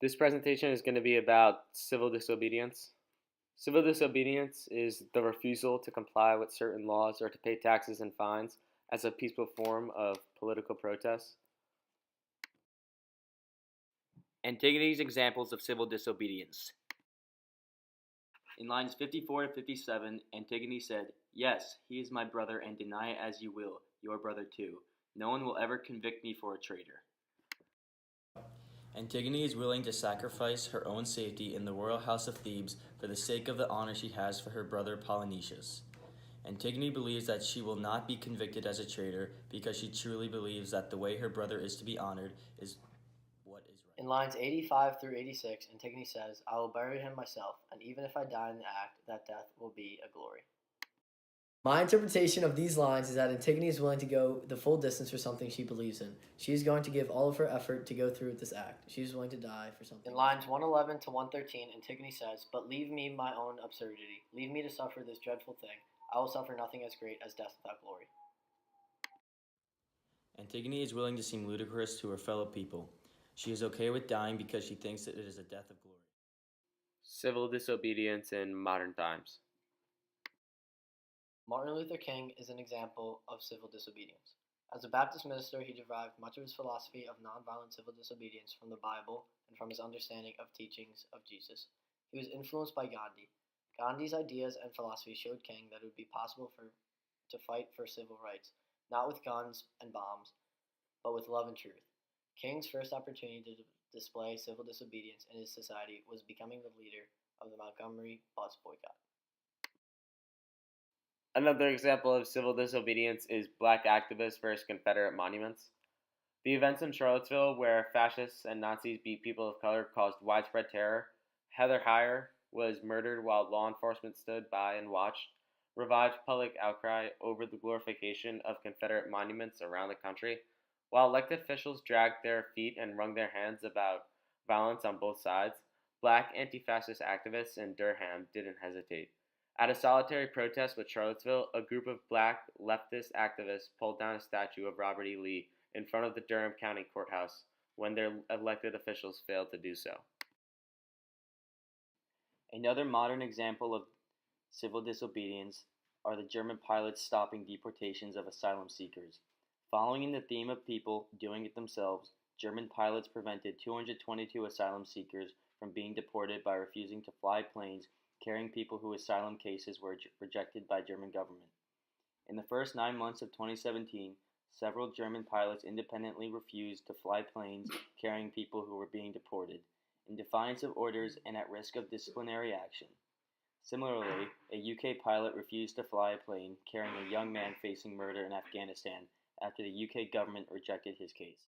This presentation is going to be about civil disobedience. Civil disobedience is the refusal to comply with certain laws or to pay taxes and fines as a peaceful form of political protest. Antigone's examples of civil disobedience. In lines 54 to 57, Antigone said, "Yes, he is my brother, and deny it as you will, your brother too. No one will ever convict me for a traitor." Antigone is willing to sacrifice her own safety in the royal house of Thebes for the sake of the honor she has for her brother Polynesius. Antigone believes that she will not be convicted as a traitor because she truly believes that the way her brother is to be honored is what is right. In lines 85 through 86, Antigone says, "I will bury him myself, and even if I die in the act, that death will be a glory." My interpretation of these lines is that Antigone is willing to go the full distance for something she believes in. She is going to give all of her effort to go through with this act. She is willing to die for something. In lines 111 to 113, Antigone says, "But leave me my own absurdity. Leave me to suffer this dreadful thing. I will suffer nothing as great as death without glory." Antigone is willing to seem ludicrous to her fellow people. She is okay with dying because she thinks that it is a death of glory. Civil disobedience in modern times. Martin Luther King is an example of civil disobedience. As a Baptist minister, he derived much of his philosophy of nonviolent civil disobedience from the Bible and from his understanding of teachings of Jesus. He was influenced by Gandhi. Gandhi's ideas and philosophy showed King that it would be possible to fight for civil rights, not with guns and bombs, but with love and truth. King's first opportunity to display civil disobedience in his society was becoming the leader of the Montgomery bus boycott. Another example of civil disobedience is black activists versus Confederate monuments. The events in Charlottesville, where fascists and Nazis beat people of color, caused widespread terror. Heather Heyer was murdered while law enforcement stood by and watched, revived public outcry over the glorification of Confederate monuments around the country, while elected officials dragged their feet and wrung their hands about violence on both sides. Black anti fascist activists in Durham didn't hesitate. At a solitary protest with Charlottesville, a group of black leftist activists pulled down a statue of Robert E. Lee in front of the Durham County Courthouse when their elected officials failed to do so. Another modern example of civil disobedience are the German pilots stopping deportations of asylum seekers. Following in the theme of people doing it themselves, German pilots prevented 222 asylum seekers from being deported by refusing to fly planes carrying people whose asylum cases were rejected by German government. In the first 9 months of 2017, several German pilots independently refused to fly planes carrying people who were being deported, in defiance of orders and at risk of disciplinary action. Similarly, a UK pilot refused to fly a plane carrying a young man facing murder in Afghanistan after the UK government rejected his case.